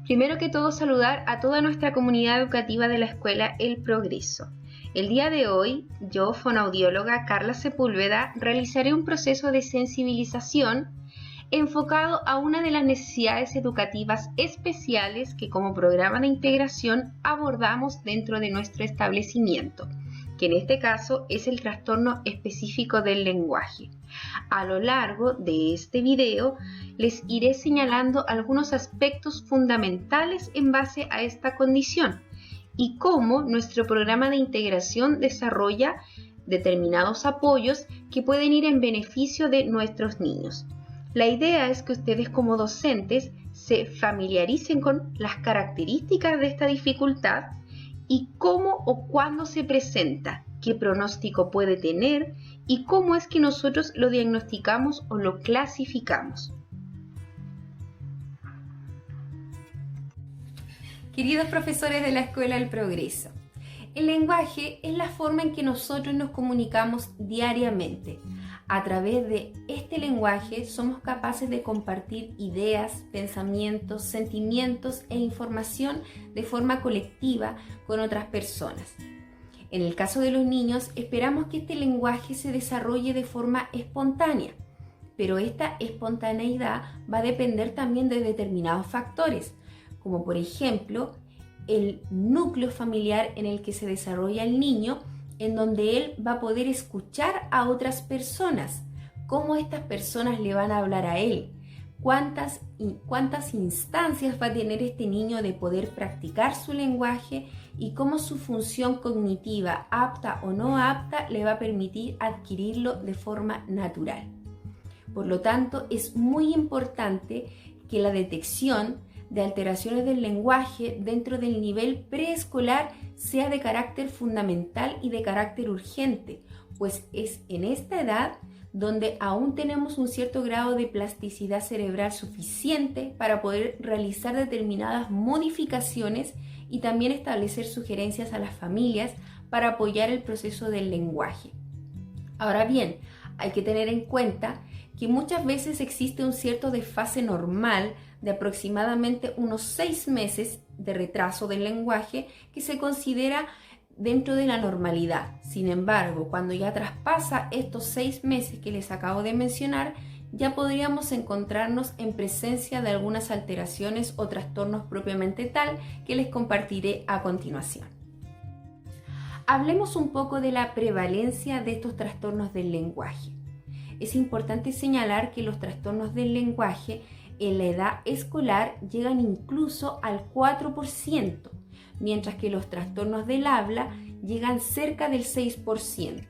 Primero que todo, saludar a toda nuestra comunidad educativa de la Escuela El Progreso. El día de hoy, yo, fonoaudióloga Carla Sepúlveda, realizaré un proceso de sensibilización enfocado a una de las necesidades educativas especiales que como programa de integración abordamos dentro de nuestro establecimiento, que en este caso es el trastorno específico del lenguaje. A lo largo de este video les iré señalando algunos aspectos fundamentales en base a esta condición y cómo nuestro programa de integración desarrolla determinados apoyos que pueden ir en beneficio de nuestros niños. La idea es que ustedes como docentes se familiaricen con las características de esta dificultad y cómo o cuándo se presenta, qué pronóstico puede tener y cómo es que nosotros lo diagnosticamos o lo clasificamos. Queridos profesores de la Escuela del Progreso, el lenguaje es la forma en que nosotros nos comunicamos diariamente. A través de este lenguaje somos capaces de compartir ideas, pensamientos, sentimientos e información de forma colectiva con otras personas. En el caso de los niños, esperamos que este lenguaje se desarrolle de forma espontánea, pero esta espontaneidad va a depender también de determinados factores, como por ejemplo el núcleo familiar en el que se desarrolla el niño, en donde él va a poder escuchar a otras personas, cómo estas personas le van a hablar a él, cuántas instancias va a tener este niño de poder practicar su lenguaje y cómo su función cognitiva, apta o no apta, le va a permitir adquirirlo de forma natural. Por lo tanto, es muy importante que la detección de alteraciones del lenguaje dentro del nivel preescolar sea de carácter fundamental y de carácter urgente, pues es en esta edad donde aún tenemos un cierto grado de plasticidad cerebral suficiente para poder realizar determinadas modificaciones y también establecer sugerencias a las familias para apoyar el proceso del lenguaje. Ahora bien, hay que tener en cuenta que muchas veces existe un cierto desfase normal de aproximadamente unos 6 meses de retraso del lenguaje que se considera dentro de la normalidad. Sin embargo, cuando ya traspasa estos 6 meses que les acabo de mencionar, ya podríamos encontrarnos en presencia de algunas alteraciones o trastornos propiamente tal que les compartiré a continuación. Hablemos un poco de la prevalencia de estos trastornos del lenguaje. Es importante señalar que los trastornos del lenguaje en la edad escolar llegan incluso al 4%, mientras que los trastornos del habla llegan cerca del 6%.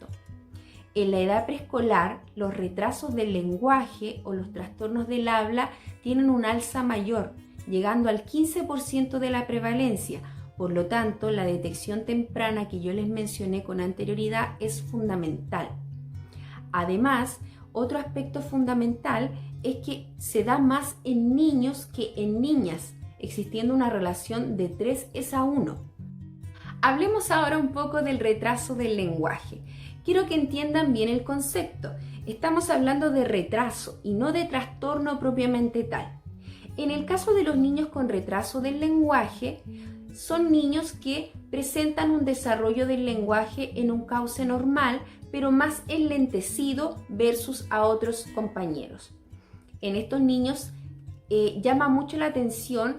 En la edad preescolar, los retrasos del lenguaje o los trastornos del habla tienen un alza mayor, llegando al 15% de la prevalencia. Por lo tanto, la detección temprana que yo les mencioné con anterioridad es fundamental. Además, otro aspecto fundamental es que se da más en niños que en niñas, existiendo una relación de 3:1. Hablemos ahora un poco del retraso del lenguaje. Quiero que entiendan bien el concepto. Estamos hablando de retraso y no de trastorno propiamente tal. En el caso de los niños con retraso del lenguaje, son niños que presentan un desarrollo del lenguaje en un cauce normal, pero más enlentecido versus a otros compañeros. En estos niños llama mucho la atención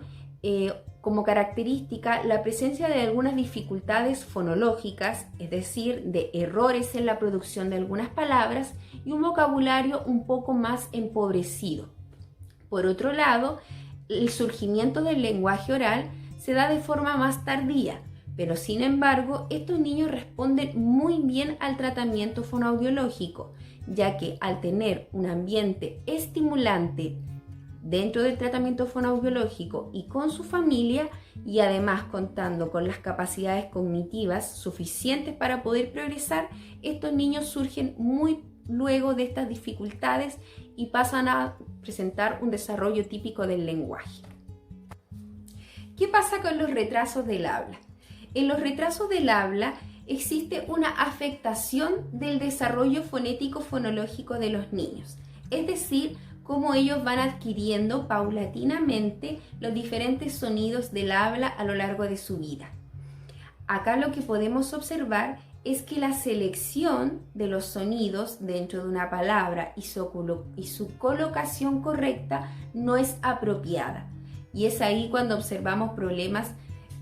como característica la presencia de algunas dificultades fonológicas, es decir, de errores en la producción de algunas palabras y un vocabulario un poco más empobrecido. Por otro lado, el surgimiento del lenguaje oral se da de forma más tardía, pero sin embargo, estos niños responden muy bien al tratamiento fonoaudiológico, ya que al tener un ambiente estimulante dentro del tratamiento fonoaudiológico y con su familia, y además contando con las capacidades cognitivas suficientes para poder progresar, estos niños surgen muy luego de estas dificultades y pasan a presentar un desarrollo típico del lenguaje. ¿Qué pasa con los retrasos del habla? En los retrasos del habla existe una afectación del desarrollo fonético fonológico de los niños, es decir, cómo ellos van adquiriendo paulatinamente los diferentes sonidos del habla a lo largo de su vida. Acá lo que podemos observar es que la selección de los sonidos dentro de una palabra y su colocación correcta no es apropiada. Y es ahí cuando observamos problemas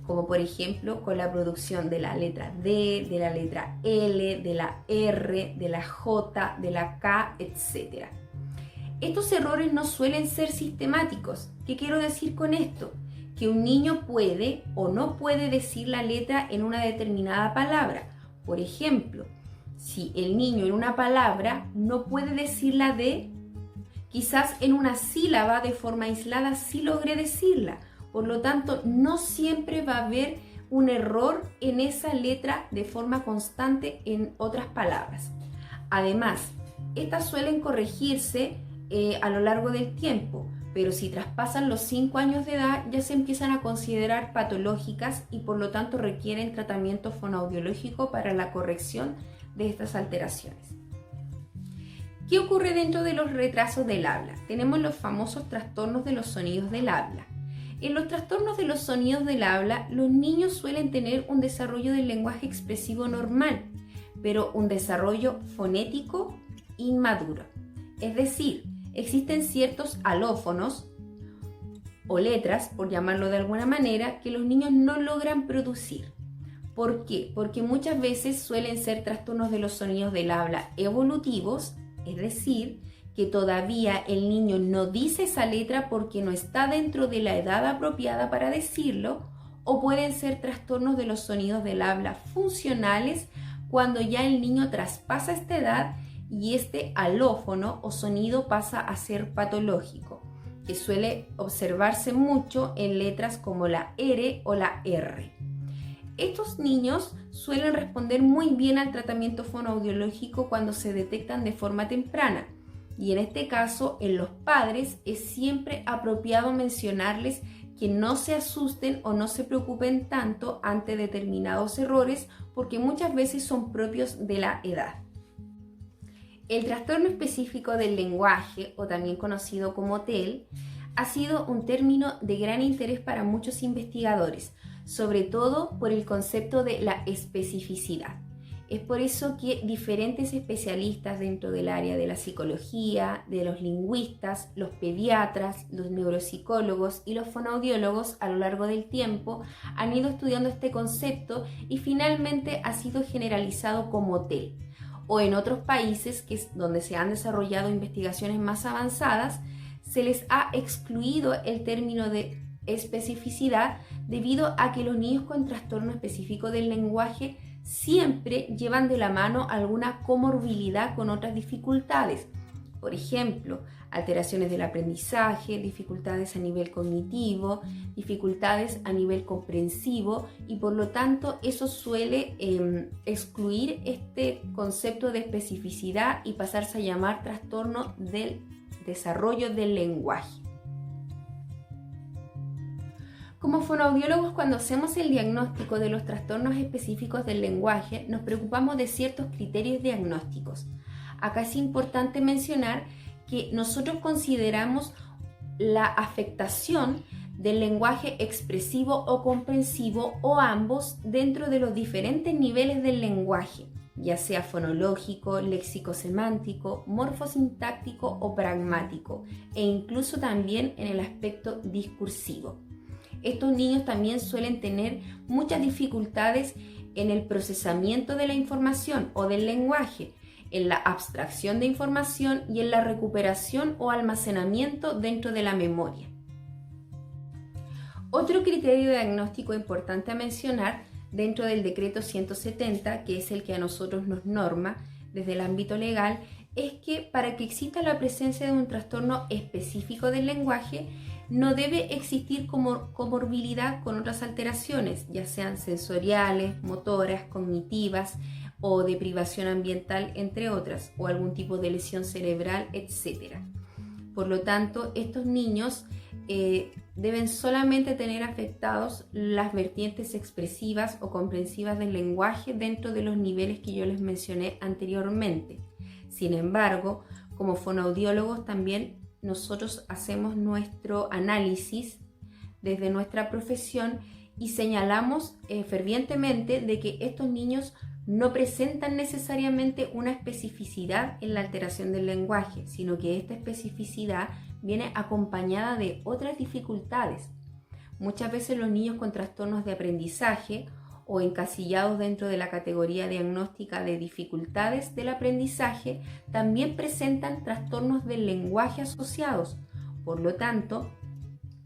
como por ejemplo con la producción de la letra D, de la letra L, de la R, de la J, de la K, etc. Estos errores no suelen ser sistemáticos. ¿Qué quiero decir con esto? Que un niño puede o no puede decir la letra en una determinada palabra. Por ejemplo, si el niño en una palabra no puede decir la D, quizás en una sílaba de forma aislada sí logre decirla. Por lo tanto, no siempre va a haber un error en esa letra de forma constante en otras palabras. Además, estas suelen corregirse a lo largo del tiempo, pero si traspasan los 5 años de edad ya se empiezan a considerar patológicas y por lo tanto requieren tratamiento fonoaudiológico para la corrección de estas alteraciones. ¿Qué ocurre dentro de los retrasos del habla? Tenemos los famosos trastornos de los sonidos del habla. En los trastornos de los sonidos del habla, los niños suelen tener un desarrollo del lenguaje expresivo normal, pero un desarrollo fonético inmaduro. Es decir, existen ciertos alófonos o letras, por llamarlo de alguna manera, que los niños no logran producir. ¿Por qué? Porque muchas veces suelen ser trastornos de los sonidos del habla evolutivos, es decir, que todavía el niño no dice esa letra porque no está dentro de la edad apropiada para decirlo, o pueden ser trastornos de los sonidos del habla funcionales cuando ya el niño traspasa esta edad y este alófono o sonido pasa a ser patológico, que suele observarse mucho en letras como la R o la R. Estos niños suelen responder muy bien al tratamiento fonoaudiológico cuando se detectan de forma temprana. Y en este caso, en los padres es siempre apropiado mencionarles que no se asusten o no se preocupen tanto ante determinados errores porque muchas veces son propios de la edad. El trastorno específico del lenguaje, o también conocido como TEL, ha sido un término de gran interés para muchos investigadores, sobre todo por el concepto de la especificidad. Es por eso que diferentes especialistas dentro del área de la psicología, de los lingüistas, los pediatras, los neuropsicólogos y los fonoaudiólogos a lo largo del tiempo han ido estudiando este concepto y finalmente ha sido generalizado como TEL. O en otros países donde se han desarrollado investigaciones más avanzadas, se les ha excluido el término de especificidad debido a que los niños con trastorno específico del lenguaje siempre llevan de la mano alguna comorbilidad con otras dificultades. Por ejemplo, alteraciones del aprendizaje, dificultades a nivel cognitivo, dificultades a nivel comprensivo y por lo tanto eso suele excluir este concepto de especificidad y pasarse a llamar trastorno del desarrollo del lenguaje. Como fonoaudiólogos, cuando hacemos el diagnóstico de los trastornos específicos del lenguaje, nos preocupamos de ciertos criterios diagnósticos. Acá es importante mencionar que nosotros consideramos la afectación del lenguaje expresivo o comprensivo o ambos dentro de los diferentes niveles del lenguaje, ya sea fonológico, léxico-semántico, morfosintáctico o pragmático, e incluso también en el aspecto discursivo. Estos niños también suelen tener muchas dificultades en el procesamiento de la información o del lenguaje, en la abstracción de información y en la recuperación o almacenamiento dentro de la memoria. Otro criterio diagnóstico importante a mencionar dentro del decreto 170, que es el que a nosotros nos norma desde el ámbito legal, es que para que exista la presencia de un trastorno específico del lenguaje, no debe existir comorbilidad con otras alteraciones, ya sean sensoriales, motoras, cognitivas o de privación ambiental, entre otras, o algún tipo de lesión cerebral, etc. Por lo tanto, estos niños deben solamente tener afectados las vertientes expresivas o comprensivas del lenguaje dentro de los niveles que yo les mencioné anteriormente. Sin embargo, como fonoaudiólogos también nosotros hacemos nuestro análisis desde nuestra profesión y señalamos fervientemente de que estos niños no presentan necesariamente una especificidad en la alteración del lenguaje, sino que esta especificidad viene acompañada de otras dificultades. Muchas veces los niños con trastornos de aprendizaje o encasillados dentro de la categoría diagnóstica de dificultades del aprendizaje también presentan trastornos del lenguaje asociados. Por lo tanto,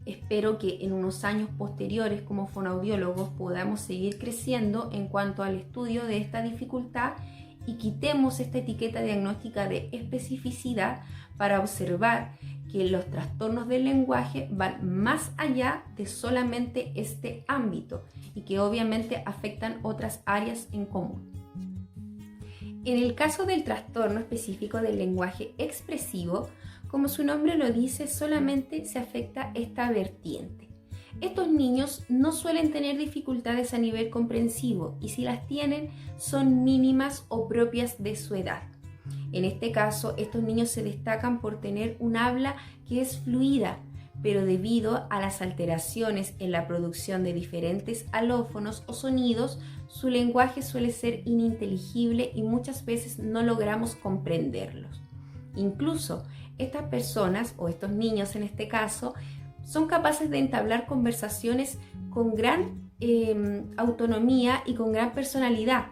espero que en unos años posteriores como fonoaudiólogos podamos seguir creciendo en cuanto al estudio de esta dificultad y quitemos esta etiqueta diagnóstica de especificidad para observar que los trastornos del lenguaje van más allá de solamente este ámbito y que obviamente afectan otras áreas en común. En el caso del trastorno específico del lenguaje expresivo, como su nombre lo dice, solamente se afecta esta vertiente. Estos niños no suelen tener dificultades a nivel comprensivo y si las tienen son mínimas o propias de su edad. En este caso, estos niños se destacan por tener un habla que es fluida, pero debido a las alteraciones en la producción de diferentes alófonos o sonidos, su lenguaje suele ser ininteligible y muchas veces no logramos comprenderlos. Incluso estas personas, o estos niños en este caso, son capaces de entablar conversaciones con gran autonomía y con gran personalidad.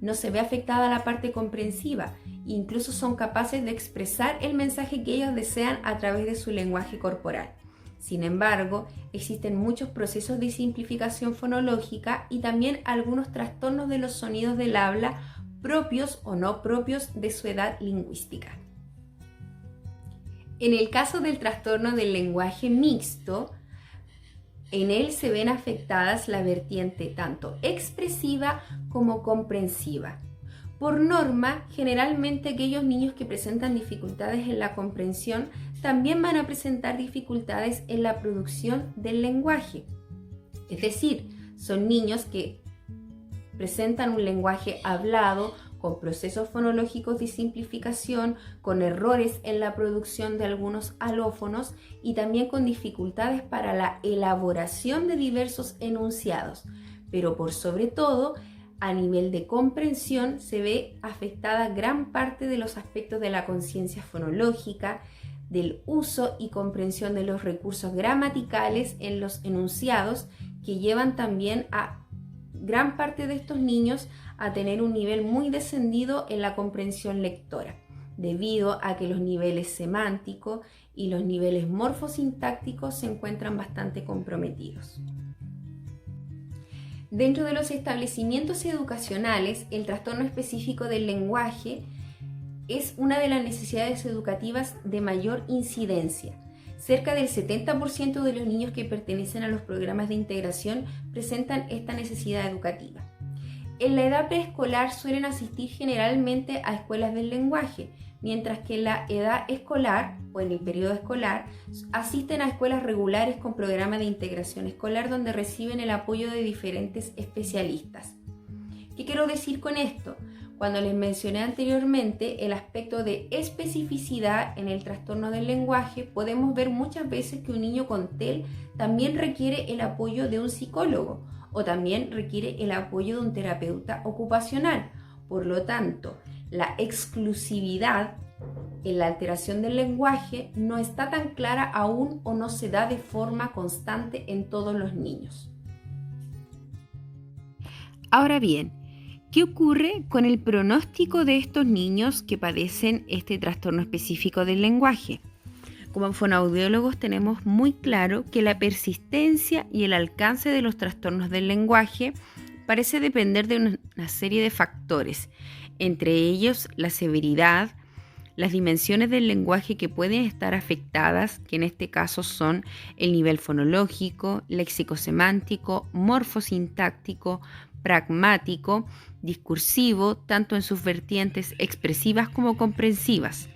No se ve afectada la parte comprensiva, incluso son capaces de expresar el mensaje que ellos desean a través de su lenguaje corporal. Sin embargo, existen muchos procesos de simplificación fonológica y también algunos trastornos de los sonidos del habla propios o no propios de su edad lingüística. En el caso del trastorno del lenguaje mixto, en él se ven afectadas la vertiente tanto expresiva como comprensiva. Por norma, generalmente aquellos niños que presentan dificultades en la comprensión también van a presentar dificultades en la producción del lenguaje. Es decir, son niños que presentan un lenguaje hablado con procesos fonológicos de simplificación, con errores en la producción de algunos alófonos y también con dificultades para la elaboración de diversos enunciados. Pero por sobre todo, a nivel de comprensión se ve afectada gran parte de los aspectos de la conciencia fonológica, del uso y comprensión de los recursos gramaticales en los enunciados, que llevan también a gran parte de estos niños a tener un nivel muy descendido en la comprensión lectora, debido a que los niveles semánticos y los niveles morfosintácticos se encuentran bastante comprometidos. Dentro de los establecimientos educacionales, el trastorno específico del lenguaje es una de las necesidades educativas de mayor incidencia. Cerca del 70% de los niños que pertenecen a los programas de integración presentan esta necesidad educativa. En la edad preescolar suelen asistir generalmente a escuelas del lenguaje, mientras que en la edad escolar o en el periodo escolar asisten a escuelas regulares con programa de integración escolar donde reciben el apoyo de diferentes especialistas. ¿Qué quiero decir con esto? Cuando les mencioné anteriormente el aspecto de especificidad en el trastorno del lenguaje, podemos ver muchas veces que un niño con TEL también requiere el apoyo de un psicólogo o también requiere el apoyo de un terapeuta ocupacional. Por lo tanto, la exclusividad en la alteración del lenguaje no está tan clara aún o no se da de forma constante en todos los niños. Ahora bien, ¿qué ocurre con el pronóstico de estos niños que padecen este trastorno específico del lenguaje? Como fonoaudiólogos tenemos muy claro que la persistencia y el alcance de los trastornos del lenguaje parece depender de una serie de factores, entre ellos la severidad, las dimensiones del lenguaje que pueden estar afectadas, que en este caso son el nivel fonológico, léxico-semántico, morfosintáctico, pragmático, discursivo, tanto en sus vertientes expresivas como comprensivas.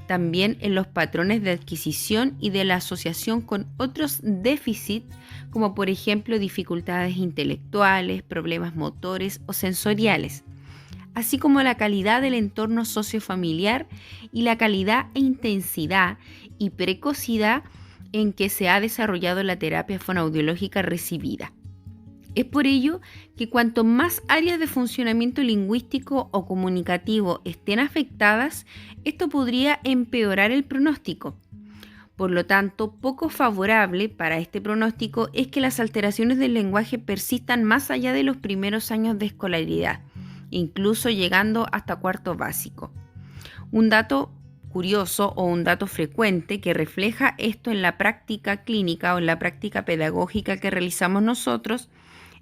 También en los patrones de adquisición y de la asociación con otros déficits, como por ejemplo dificultades intelectuales, problemas motores o sensoriales. así como la calidad del entorno sociofamiliar y la calidad e intensidad y precocidad en que se ha desarrollado la terapia fonoaudiológica recibida. Es por ello que cuanto más áreas de funcionamiento lingüístico o comunicativo estén afectadas, esto podría empeorar el pronóstico. Por lo tanto, poco favorable para este pronóstico es que las alteraciones del lenguaje persistan más allá de los primeros años de escolaridad, incluso llegando hasta cuarto básico. Un dato curioso o un dato frecuente que refleja esto en la práctica clínica o en la práctica pedagógica que realizamos nosotros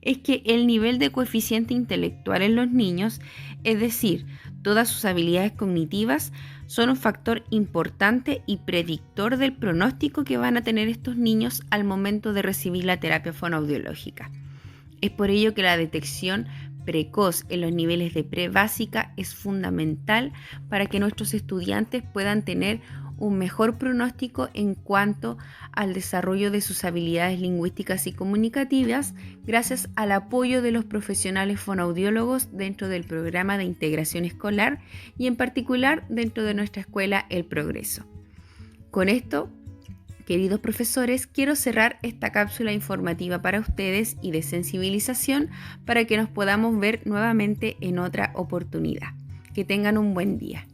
es que el nivel de coeficiente intelectual en los niños, es decir, todas sus habilidades cognitivas, son un factor importante y predictor del pronóstico que van a tener estos niños al momento de recibir la terapia fonoaudiológica. Es por ello que la detección precoz en los niveles de prebásica es fundamental para que nuestros estudiantes puedan tener un mejor pronóstico en cuanto al desarrollo de sus habilidades lingüísticas y comunicativas gracias al apoyo de los profesionales fonoaudiólogos dentro del programa de integración escolar y en particular dentro de nuestra escuela El Progreso. Con esto, queridos profesores, quiero cerrar esta cápsula informativa para ustedes y de sensibilización para que nos podamos ver nuevamente en otra oportunidad. Que tengan un buen día.